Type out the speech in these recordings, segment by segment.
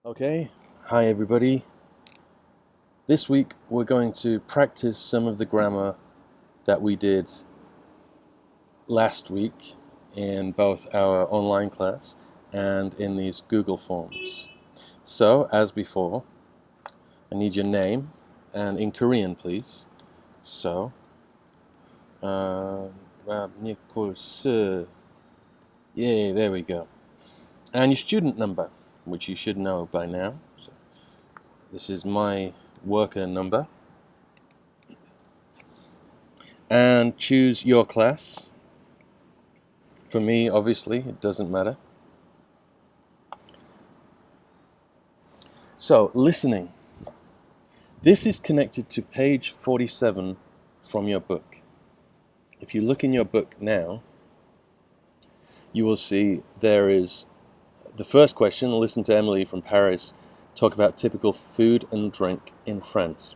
Okay, hi everybody. This week we're going to practice some of the grammar that we did last week in both our online class and in these Google Forms. So, as before, I need your name and in Korean, please. So, Nichols. Yeah, there we go. And your student number, which you should know by now. So, this is my worker number. And choose your class. For me, obviously, it doesn't matter. So, listening. This is connected to page 47 from your book. If you look in your book now, you will see there is the first question. Listen to Emily from Paris talk about typical food and drink in France.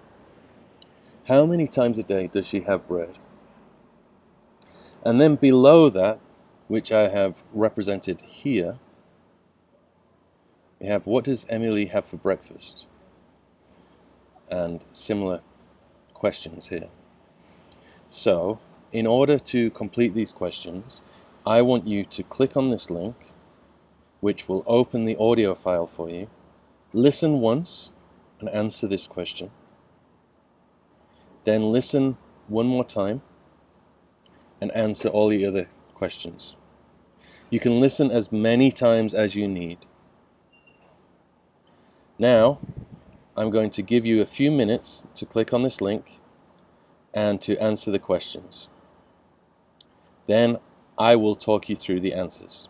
How many times a day does she have bread? And then below that, which I have represented here, we have what does Emily have for breakfast? And similar questions here. So, in order to complete these questions, I want you to click on this link, which will open the audio file for you. Listen once and answer this question. Then listen one more time and answer all the other questions. You can listen as many times as you need. Now, I'm going to give you a few minutes to click on this link and to answer the questions. Then I will talk you through the answers.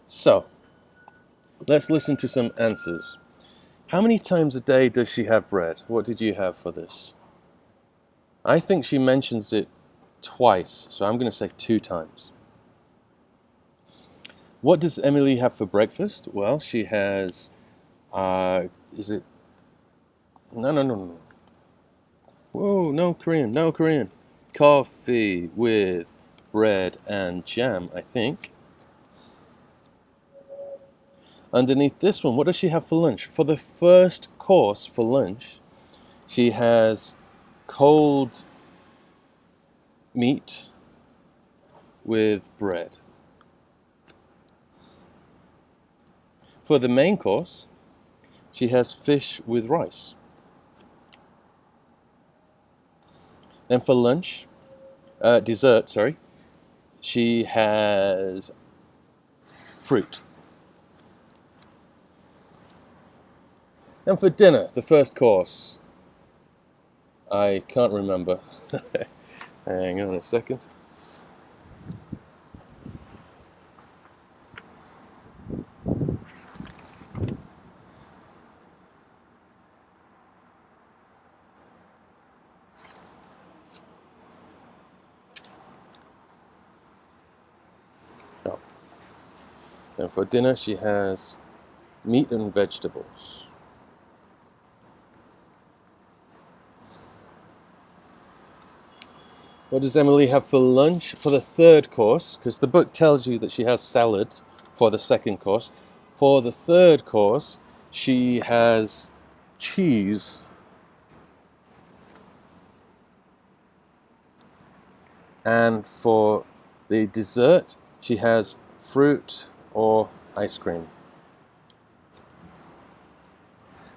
So, let's listen to some answers. How many times a day does she have bread? What did you have for this? I think she mentions it twice, so I'm going to say 2 times. What does Emily have for breakfast? Well, she has, is it, no. Whoa, no Korean, no Korean. Coffee with bread and jam, I think. Underneath this one, what does she have for lunch? For the first course for lunch, she has cold meat with bread. For the main course, she has fish with rice. Then for lunch, dessert, sorry, she has fruit. And for dinner, the first course, I can't remember. Hang on a second. Oh. And for dinner, she has meat and vegetables. What does Emily have for lunch for the third course? Because the book tells you that she has salad for the second course. For the third course, she has cheese. And for the dessert, she has fruit or ice cream.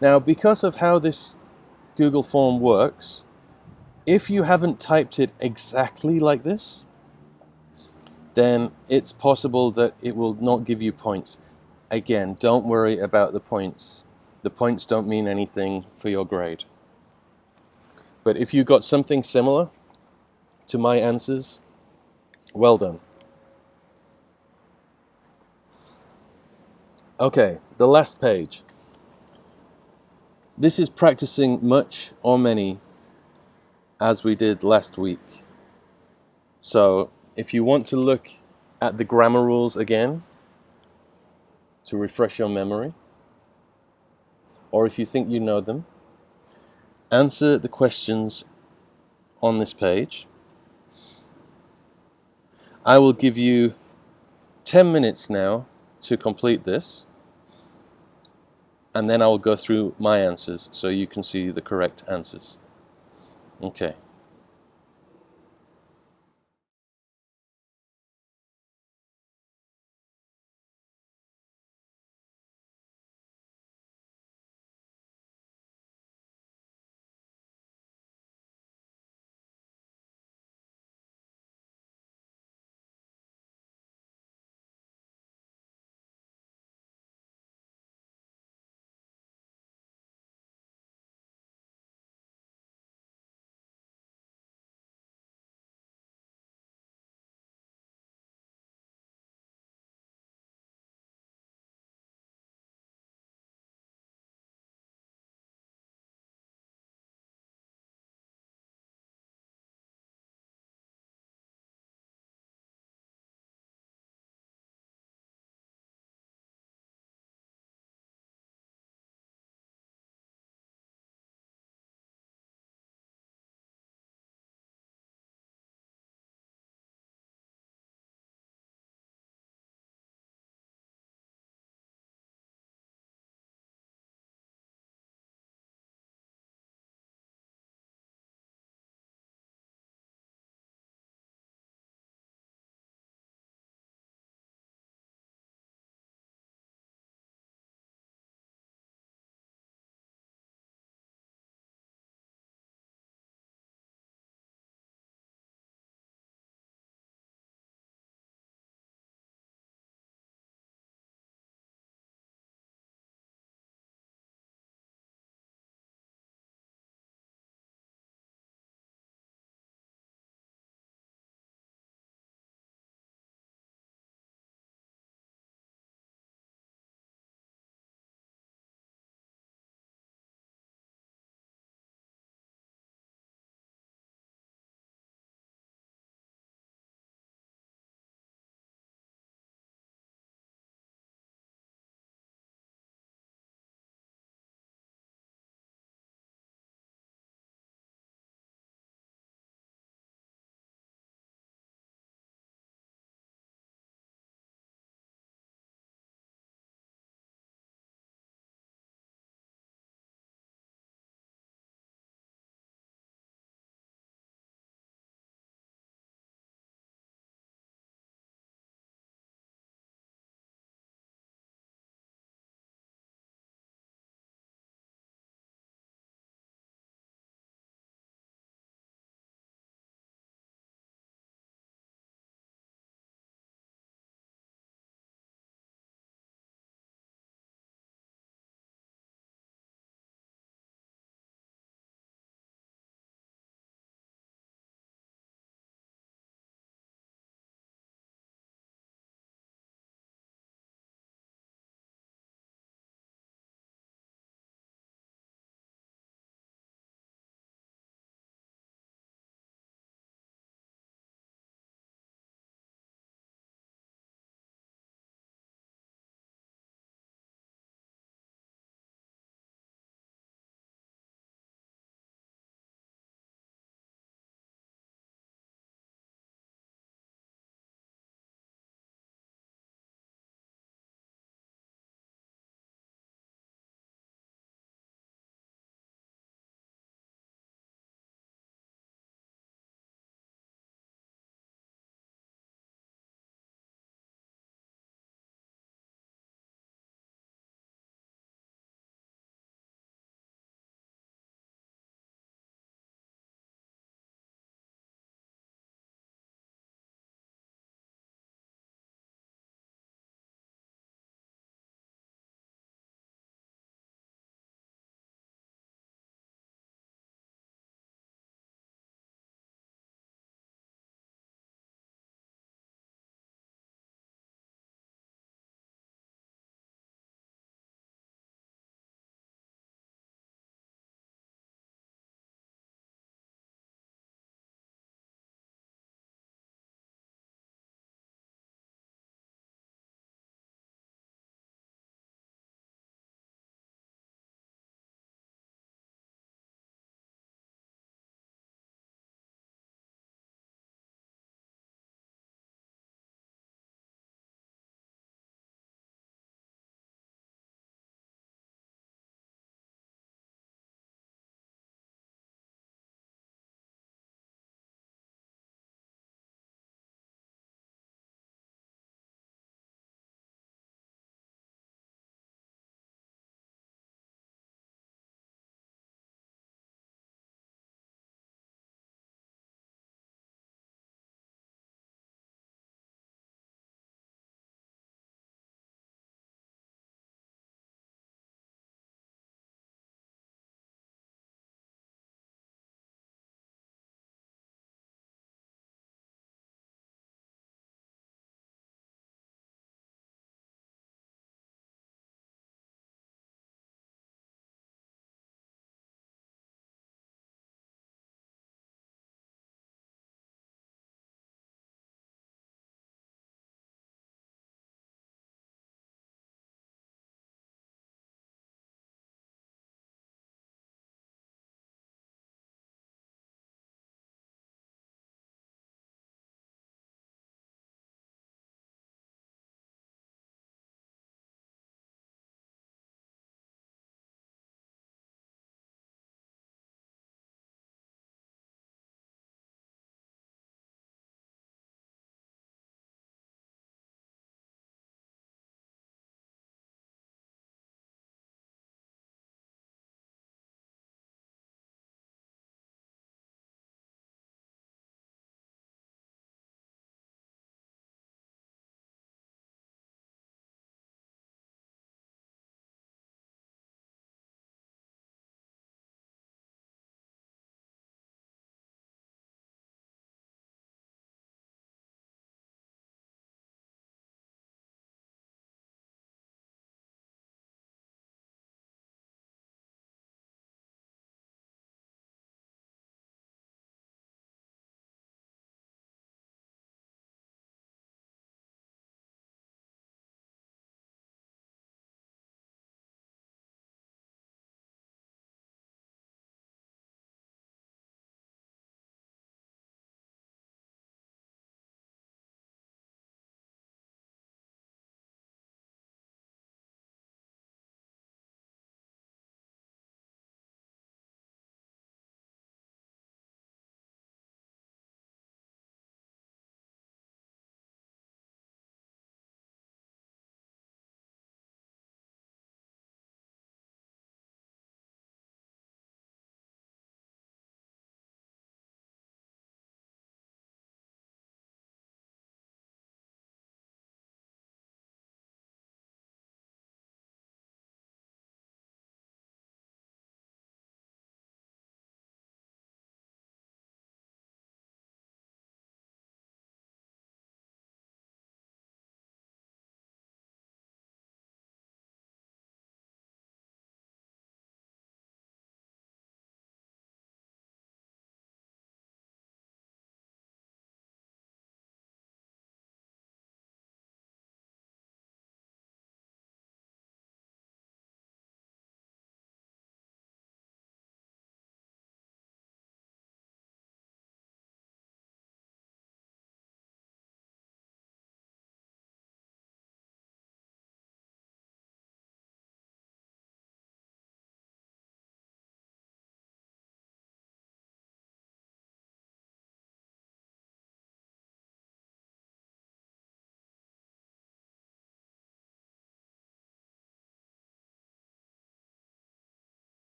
Now, because of how this Google form works, if you haven't typed it exactly like this, then it's possible that it will not give you points. Again, don't worry about the points. The points don't mean anything for your grade. But if you got something similar to my answers, well done. Okay, the last page. This is practicing much or many as we did last week. So if you want to look at the grammar rules again to refresh your memory, or if you think you know them, answer the questions on this page. I will give you 10 minutes now to complete this, and then I will go through my answers so you can see the correct answers. Okay.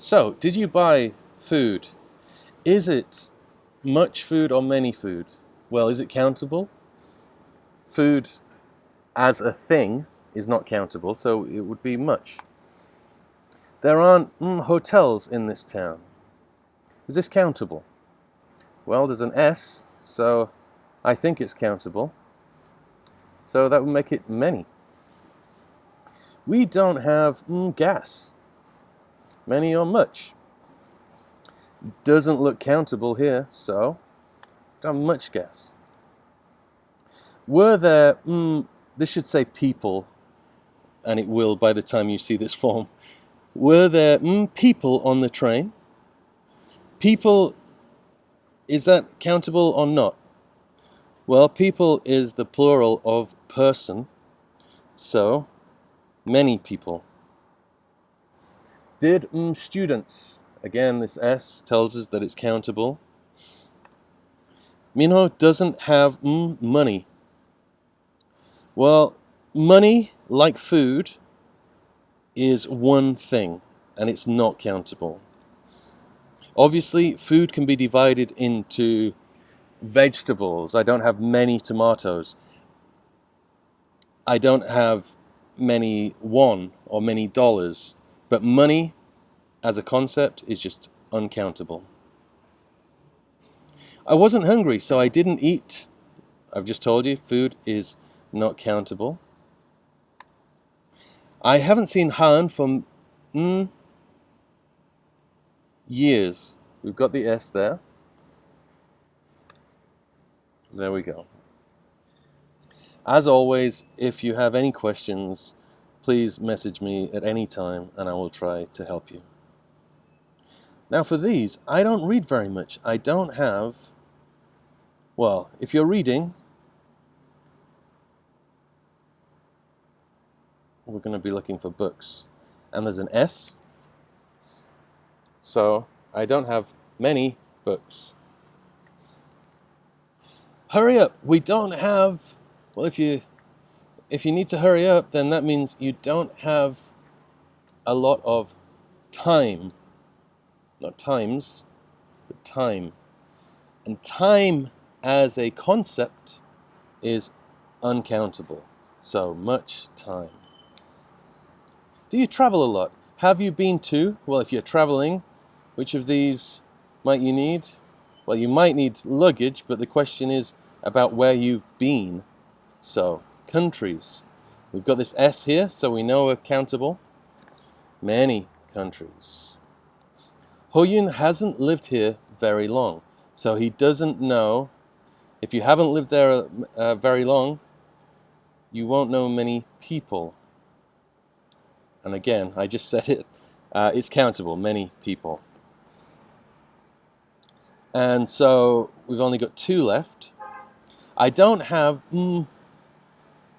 So, did you buy food? Is it much food or many food? Well, is it countable? Food as a thing is not countable, so it would be much. There aren't hotels in this town. Is this countable? Well, there's an S, so I think it's countable. So that would make it many. We don't have gas. Many or much? Doesn't look countable here, so don't have much gas. Were there, this should say people, and it will by the time you see this form. Were there people on the train? People, is that countable or not? Well, people is the plural of person, so many people. Did students, again this S tells us that it's countable. Minho doesn't have money. Well, money, like food, is one thing, and it's not countable. Obviously, food can be divided into vegetables. I don't have many tomatoes. I don't have many won or many dollars. But money, as a concept, is just uncountable. I wasn't hungry, so I didn't eat. I've just told you, food is not countable. I haven't seen Han for years. We've got the S there. There we go. As always, if you have any questions, please message me at any time and I will try to help you. Now for these, I don't read very much. I don't have, well, if you're reading, we're going to be looking for books. And there's an S. So I don't have many books. Hurry up. We don't have, well, if you need to hurry up, then that means you don't have a lot of time. Not times, but time. And time as a concept is uncountable. So much time. Do you travel a lot? Have you been to? Well, if you're traveling, which of these might you need? Well, you might need luggage, but the question is about where you've been. So, countries. We've got this S here, so we know we're countable. Many countries. Hoyun hasn't lived here very long, so he doesn't know. If you haven't lived there very long, you won't know many people. And again, I just said it, it's countable, many people. And so we've only got 2 left. I don't have,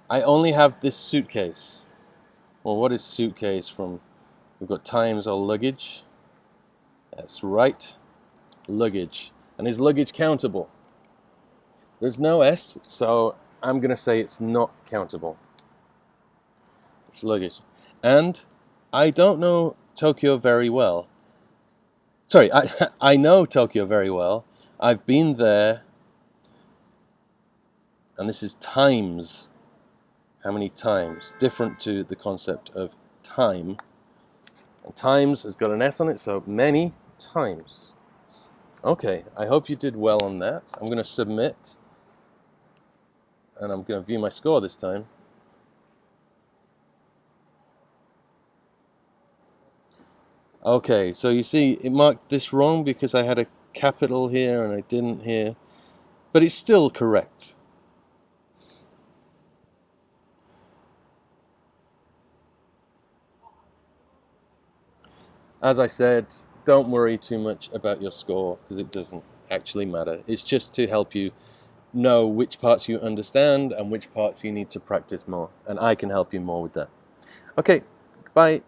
I only have this suitcase. Well, what is suitcase from? We've got times or luggage. That's right, luggage. And is luggage countable? There's no S, so I'm going to say it's not countable. It's luggage. And I don't know Tokyo very well. Sorry, I know Tokyo very well. I've been there. And this is times. How many times? Different to the concept of time. And times has got an S on it, so many times. Okay, I hope you did well on that. I'm going to submit. And I'm going to view my score this time. Okay, so you see it marked this wrong because I had a capital here and I didn't here. But it's still correct. As I said, don't worry too much about your score because it doesn't actually matter. It's just to help you know which parts you understand and which parts you need to practice more. And I can help you more with that. Okay, bye.